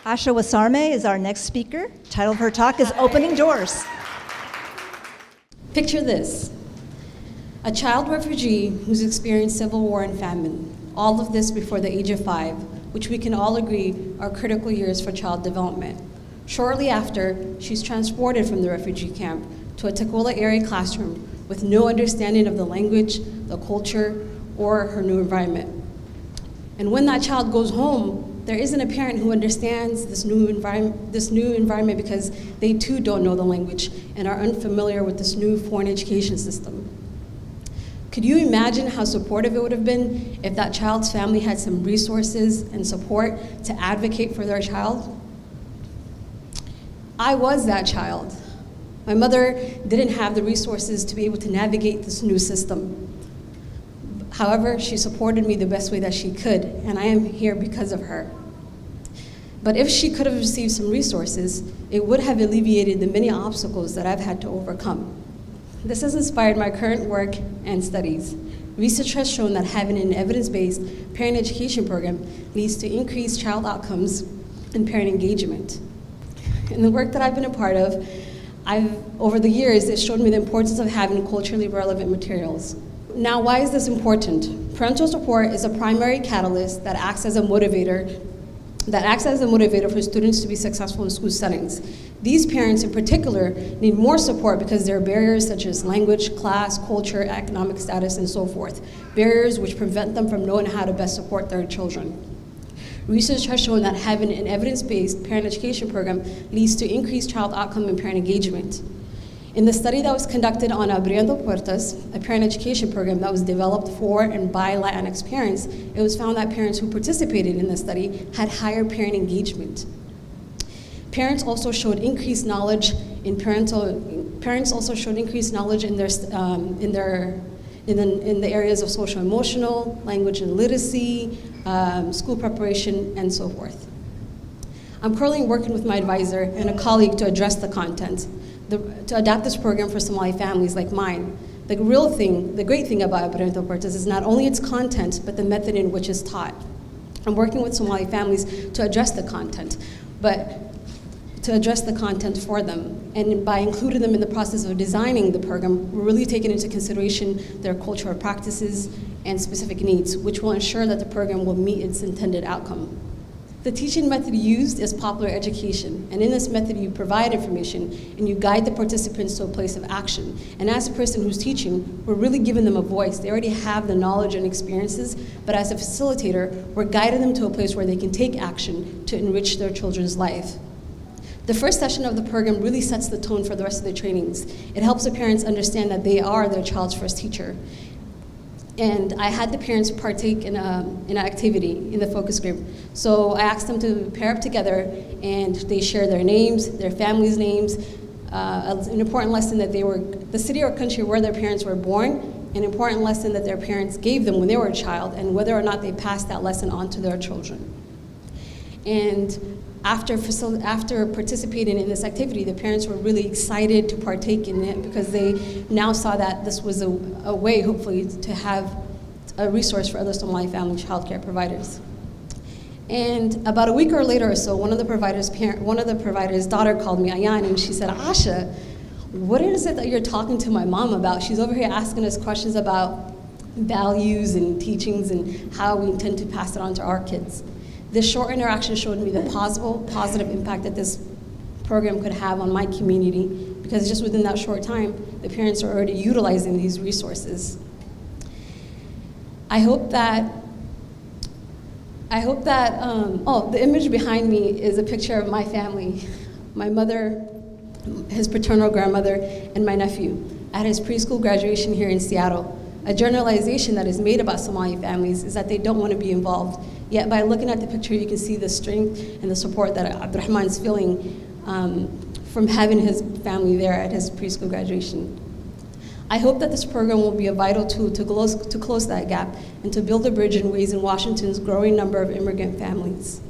Asha Warsame is our next speaker. Title of her talk is Opening Doors. Picture this: a child refugee who's experienced civil war and famine, all of this before the age of 5, which we can all agree are critical years for child development. Shortly after, she's transported from the refugee camp to a Takwila area classroom with no understanding of the language, the culture, or her new environment. And when that child goes home, there isn't a parent who understands this new environment because they too don't know the language and are unfamiliar with this new foreign education system. Could you imagine how supportive it would have been if that child's family had some resources and support to advocate for their child? I was that child. My mother didn't have the resources to be able to navigate this new system. However, she supported me the best way that she could, and I am here because of her. But if she could have received some resources, it would have alleviated the many obstacles that I've had to overcome. This has inspired my current work and studies. Research has shown that having an evidence-based parent education program leads to increased child outcomes and parent engagement. In the work that I've been a part of, over the years, it showed me the importance of having culturally relevant materials. Now, why is this important? Parental support is a primary catalyst that acts as a motivator for students to be successful in school settings. These parents in particular need more support because there are barriers such as language, class, culture, economic status, and so forth. Barriers which prevent them from knowing how to best support their children. Research has shown that having an evidence-based parent education program leads to increased child outcome and parent engagement. In the study that was conducted on Abriendo Puertas, a parent education program that was developed for and by Latinx parents, it was found that parents who participated in the study had higher parent engagement. Parents also showed increased knowledge in the areas of social emotional, language and literacy, school preparation, and so forth. I'm currently working with my advisor and a colleague to address the content, to adapt this program for Somali families like mine. The great thing about Abriendo Puertas is not only its content, but the method in which it's taught. I'm working with Somali families to address the content for them. And by including them in the process of designing the program, we're really taking into consideration their cultural practices and specific needs, which will ensure that the program will meet its intended outcome. The teaching method used is popular education, and in this method you provide information and you guide the participants to a place of action. And as a person who's teaching, we're really giving them a voice. They already have the knowledge and experiences, but as a facilitator, we're guiding them to a place where they can take action to enrich their children's life. The first session of the program really sets the tone for the rest of the trainings. It helps the parents understand that they are their child's first teacher. And I had the parents partake in an activity in the focus group. So I asked them to pair up together and they share their names, their families' names, an important lesson that they were, the city or country where their parents were born, an important lesson that their parents gave them when they were a child, and whether or not they passed that lesson on to their children. And after participating in this activity, the parents were really excited to partake in it because they now saw that this was a way, hopefully, to have a resource for other Somali family child care providers. And about a week or later or so, one of the providers' daughter called me, Ayan, and she said, Asha, what is it that you're talking to my mom about? She's over here asking us questions about values and teachings and how we intend to pass it on to our kids. This short interaction showed me the positive impact that this program could have on my community, because just within that short time, the parents are already utilizing these resources. I hope that the image behind me is a picture of my family, my mother, his paternal grandmother, and my nephew at his preschool graduation here in Seattle. A generalization that is made about Somali families is that they don't want to be involved. Yet by looking at the picture, you can see the strength and the support that Abdurrahman is feeling from having his family there at his preschool graduation. I hope that this program will be a vital tool to close that gap and to build a bridge in ways in Washington's growing number of immigrant families.